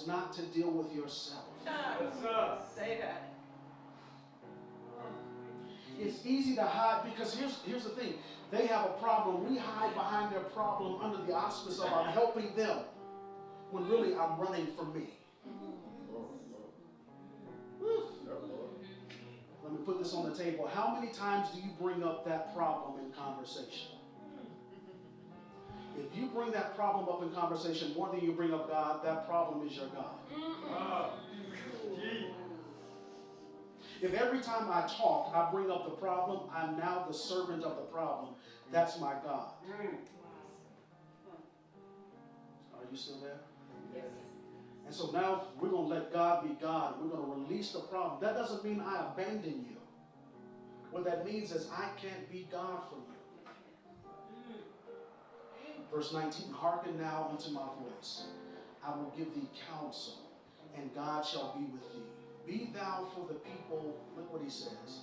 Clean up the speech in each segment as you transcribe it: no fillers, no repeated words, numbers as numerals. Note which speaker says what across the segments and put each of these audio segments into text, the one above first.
Speaker 1: not to deal with yourself.
Speaker 2: Say that.
Speaker 1: It's easy to hide because here's the thing. They have a problem. We hide behind their problem under the auspice of I'm helping them, when really I'm running from me. Let me put this on the table. How many times do you bring up that problem in conversation? If you bring that problem up in conversation more than you bring up God, that problem is your God. If every time I talk, I bring up the problem, I'm now the servant of the problem. That's my God. Are you still there?
Speaker 2: Yes.
Speaker 1: And so now we're going to let God be God. We're going to release the problem. That doesn't mean I abandon you. What that means is I can't be God for you. Verse 19, hearken now unto my voice. I will give thee counsel, and God shall be with thee. Be thou for the people, look what he says.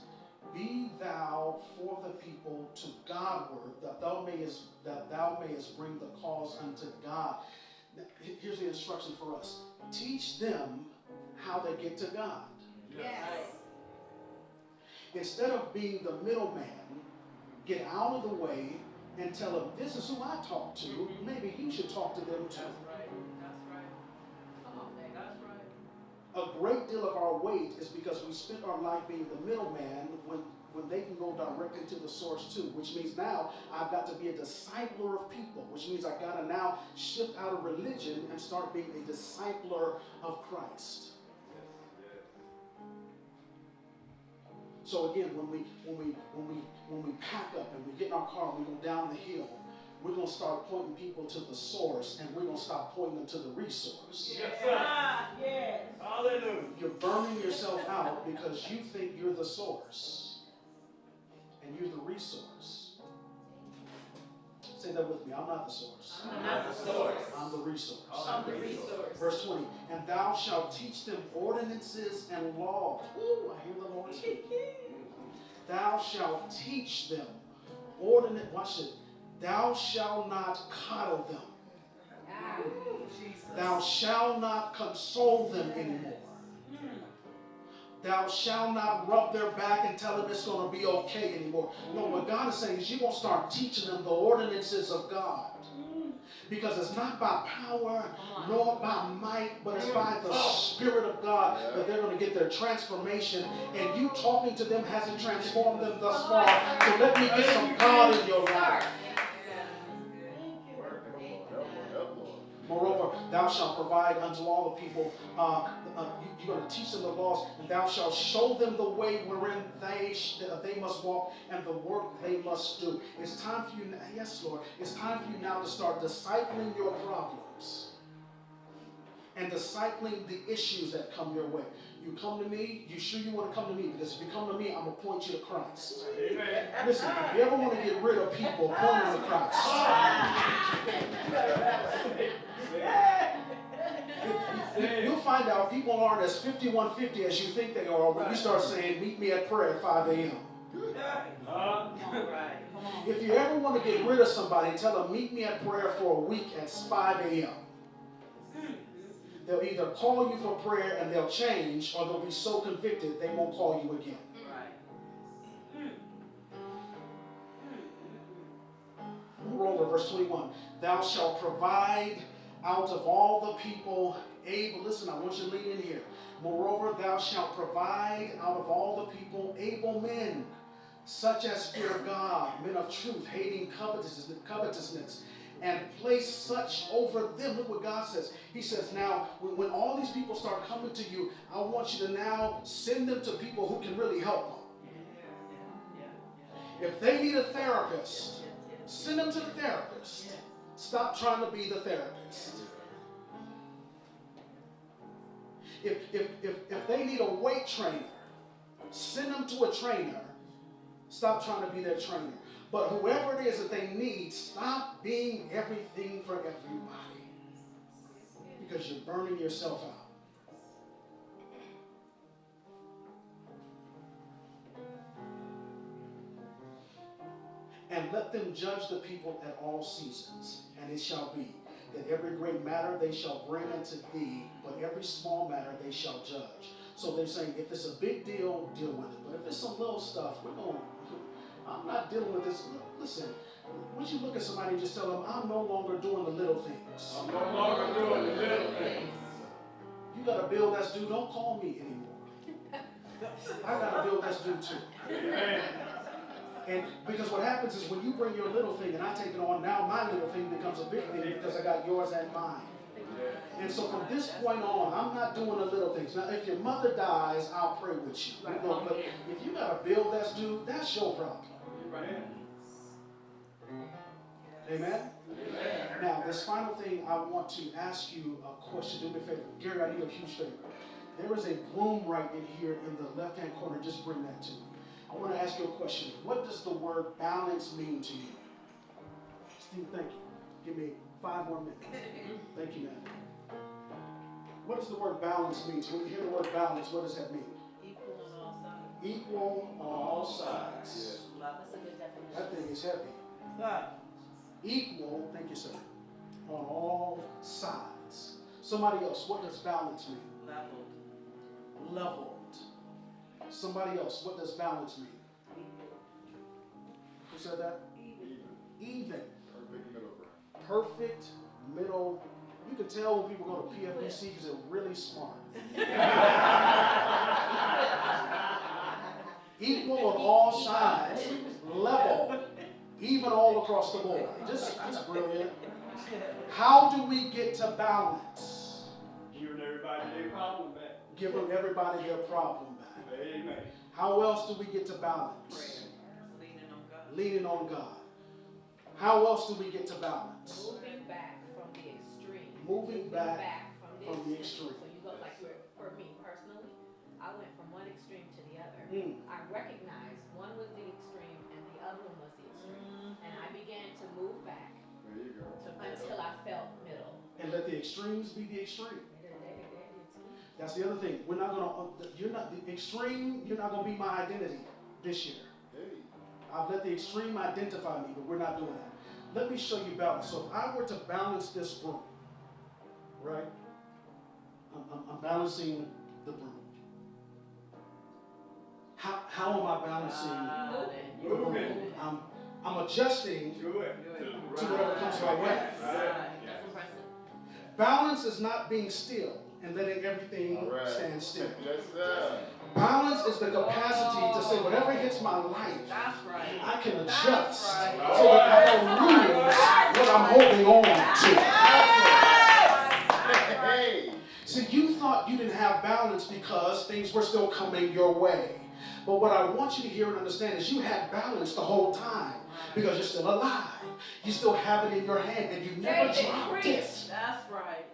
Speaker 1: Be thou for the people to Godward, that thou mayest bring the cause unto God. Here's the instruction for us. Teach them how they get to God.
Speaker 2: Yes.
Speaker 1: Instead of being the middleman, get out of the way and tell them, this is who I talk to. Maybe you should talk to them too.
Speaker 2: That's right. That's right. Come on, man. That's right.
Speaker 1: A great deal of our weight is because we spend our life being the middleman when they can go directly to the source too, which means now I've got to be a discipler of people, which means I've got to now shift out of religion and start being a discipler of Christ. So again, when we pack up and we get in our car and we go down the hill, we're going to start pointing people to the source, and we're going to stop pointing them to the resource.
Speaker 2: Yes, sir. Yes.
Speaker 3: Hallelujah.
Speaker 1: You're burning yourself out because you think you're the source, and you're the resource. Say that with me. I'm not the source.
Speaker 2: I'm not the source.
Speaker 1: I'm the resource.
Speaker 2: I'm the resource.
Speaker 1: Verse 20, and thou shalt teach them ordinances and laws. Ooh, I hear the Lord speak. Thou shalt teach them ordinance. Watch it. Thou shalt not coddle them. Thou shalt not console them anymore. Thou shalt not rub their back and tell them it's going to be okay anymore. No, what God is saying is you're going to start teaching them the ordinances of God. Because it's not by power nor by might, but it's by the Spirit of God that they're going to get their transformation. And you talking to them hasn't transformed them thus far. So let me get some God in your life. Moreover, thou shalt provide unto all the people, you're going to teach them the laws, and thou shalt show them the way wherein they must walk and the work they must do. It's time for you, yes, Lord, it's time for you now to start discipling your problems and discipling the issues that come your way. You come to me, you sure you want to come to me? Because if you come to me, I'm going to point you to Christ.
Speaker 3: Amen.
Speaker 1: Listen, if you ever want to get rid of people, point them to Christ. You'll find out people aren't as 5150 as you think they are when you start saying, meet me at prayer at 5 a.m. If you ever want to get rid of somebody, tell them, meet me at prayer for a week at 5 a.m. They'll either call you for prayer and they'll change, or they'll be so convicted they won't call you again. Moreover, verse 21, thou shalt provide out of all the people able, listen, I want you to lean in here. Moreover, thou shalt provide out of all the people able men, such as fear God, men of truth, hating covetousness, and place such over them. Look what God says. He says, now, when all these people start coming to you, I want you to now send them to people who can really help them. If they need a therapist, send them to the therapist. Stop trying to be the therapist. If they need a weight trainer, send them to a trainer. Stop trying to be their trainer. But whoever it is that they need, stop being everything for everybody. Because you're burning yourself out. And let them judge the people at all seasons. And it shall be that every great matter they shall bring unto thee, but every small matter they shall judge. So they're saying, if it's a big deal, deal with it. But if it's some little stuff, I'm not dealing with this. Listen, would you look at somebody and just tell them, I'm no longer doing the little things.
Speaker 3: I'm no longer doing the little things.
Speaker 1: You got a bill that's due, don't call me anymore. I got a bill that's due too.
Speaker 3: Amen.
Speaker 1: And because what happens is when you bring your little thing and I take it on, now my little thing becomes a big thing because I got yours and mine. And so from this point on, I'm not doing the little things. Now, if your mother dies, I'll pray with you. But if you got a bill that's due, that's your problem. Amen? Amen? Now, this final thing, I want to ask you a question. Do me a favor. Gary, I need a huge favor. There is a broom right in here in the left-hand corner. Just bring that to me. I want to ask you a question. What does the word balance mean to you? Steve, thank you. Give me 5 more minutes. Thank you, man. What does the word balance mean to you? When you hear the word balance, what does that mean?
Speaker 2: Equal on all sides.
Speaker 1: Equal on all sides.
Speaker 2: That's a good definition.
Speaker 1: That thing is heavy. Equal, thank you, sir, on all sides. Somebody else, what does balance mean?
Speaker 2: Leveled.
Speaker 1: Leveled. Somebody else, what does balance mean? Who said that? Even.
Speaker 3: Perfect middle ground.
Speaker 1: Perfect middle. You can tell when people go to PFBC because they're really smart. Equal on all sides, level, even all across the board. Just brilliant. How do we get to balance?
Speaker 3: Giving everybody their problem back.
Speaker 1: Giving everybody their problem back.
Speaker 3: Amen.
Speaker 1: How else do we get to balance?
Speaker 2: Prayer. Leaning on God.
Speaker 1: Leaning on God. How else do we get to balance?
Speaker 2: Moving back from the extreme.
Speaker 1: Moving back
Speaker 2: from the extreme. So you go like for me personally, I went from one extreme to the other. I recognized one was the extreme and the other one was the extreme. And I began to move back
Speaker 3: There you go.
Speaker 2: until I felt middle.
Speaker 1: And let the extremes be the extreme. That's the other thing. We're not gonna. You're not the extreme. You're not gonna be my identity this year.
Speaker 3: Hey.
Speaker 1: I've let the extreme identify me, but we're not doing that. Let me show you balance. So if I were to balance this broom, right? I'm balancing the broom. How am I balancing the broom?
Speaker 3: Moving.
Speaker 1: I'm adjusting
Speaker 3: Do it.
Speaker 1: to whatever comes my way.
Speaker 2: That's impressive.
Speaker 1: Balance is not being still and letting everything stand still.
Speaker 3: Yes, sir.
Speaker 1: Balance is the capacity to say whatever hits my life,
Speaker 2: That's right.
Speaker 1: I can adjust
Speaker 2: That's
Speaker 1: so that I don't lose what I'm holding on to.
Speaker 3: Hey.
Speaker 1: See, you thought you didn't have balance because things were still coming your way. But what I want you to hear and understand is you had balance the whole time because you're still alive. You still have it in your hand and you never dropped it.
Speaker 2: That's right.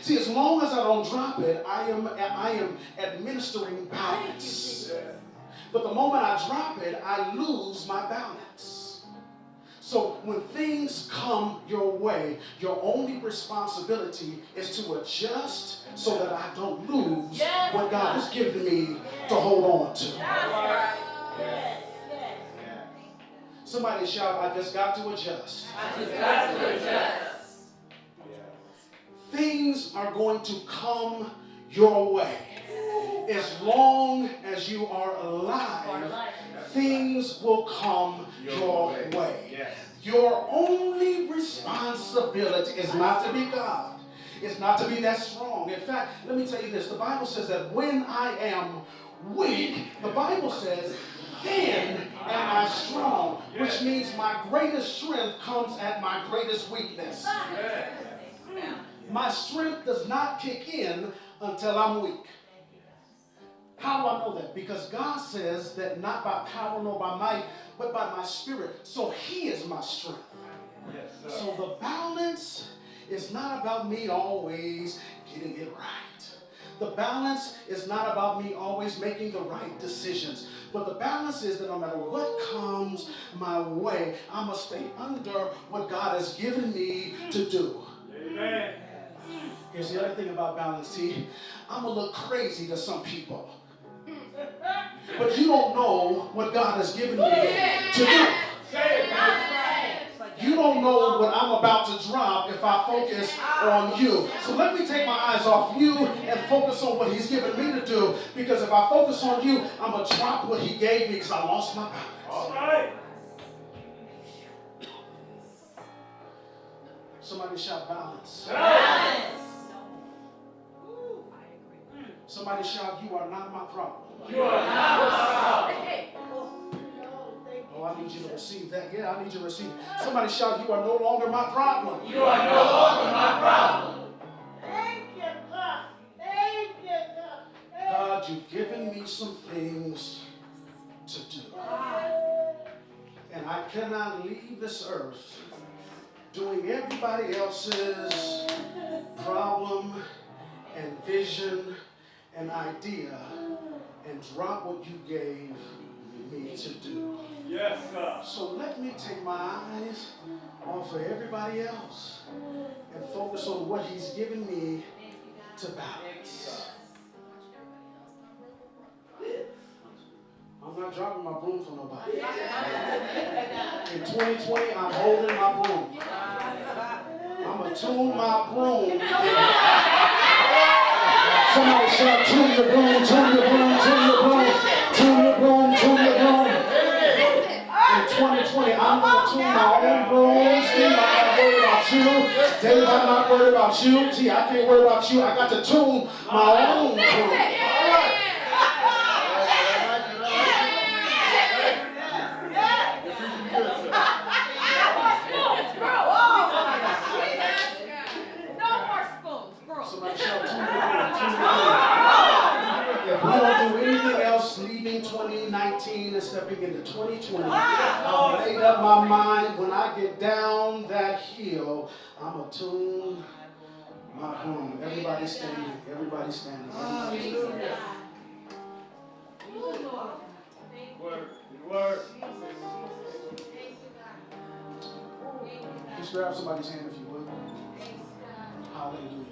Speaker 1: See, as long as I don't drop it, I am administering balance. But the moment I drop it, I lose my balance. So when things come your way, your only responsibility is to adjust so that I don't lose what God has given me to hold on to.
Speaker 2: That's right.
Speaker 1: Somebody shout, I just got to adjust.
Speaker 2: I just got to adjust.
Speaker 1: Things are going to come your way. As long as you are alive, things will come your way.
Speaker 3: Yes.
Speaker 1: Your only responsibility is not to be God. It's not to be that strong. In fact, let me tell you this. The Bible says that when I am weak, the Bible says, then am I strong. Which means my greatest strength comes at my greatest weakness. My strength does not kick in until I'm weak. How do I know that? Because God says that not by power nor by might, but by my spirit. So He is my strength.
Speaker 3: Yes, sir.
Speaker 1: So the balance is not about me always getting it right. The balance is not about me always making the right decisions. But the balance is that no matter what comes my way, I must stay under what God has given me to do.
Speaker 3: Amen.
Speaker 1: Here's the other thing about balance, T. I'm going to look crazy to some people. But you don't know what God has given me to do.
Speaker 3: Say it, man.
Speaker 1: You don't know what I'm about to drop if I focus on you. So let me take my eyes off you and focus on what he's given me to do. Because if I focus on you, I'm going to drop what he gave me because I lost my balance.
Speaker 3: All right.
Speaker 1: Somebody shout balance.
Speaker 3: Balance.
Speaker 1: Somebody shout, you are not my problem.
Speaker 3: You are not my problem.
Speaker 1: Oh, I need you to receive that. Yeah, I need you to receive. Somebody shout, you are no longer my problem.
Speaker 3: You are no longer my problem.
Speaker 4: Thank you, God. Thank you, God.
Speaker 1: God, you've given me some things to do. And I cannot leave this earth doing everybody else's problem and vision and idea and drop what you gave me to do.
Speaker 3: Yes, sir.
Speaker 1: So let me take my eyes off of everybody else and focus on what he's given me to balance. I'm not dropping my broom for nobody. In 2020, I'm holding my broom. I'm going to tune my broom. Somebody shout, tune your broom, tune your broom, tune your broom, tune your broom, tune your broom. In 2020, I'm going to tune my own broom. Steve, I'm not worried about you. Dave, I'm not worried about you. T, I can't worry about you. I got to tune my own broom. Somebody shout, tune your broom, tune your broom. If we don't do anything else, leaving 2019 and stepping into 2020, I've made up my mind when I get down that hill, I'm going to tune my broom. Everybody standing. Everybody standing. Everybody standing.
Speaker 3: Word. Good word.
Speaker 1: Just grab somebody's hand if you would. Hallelujah.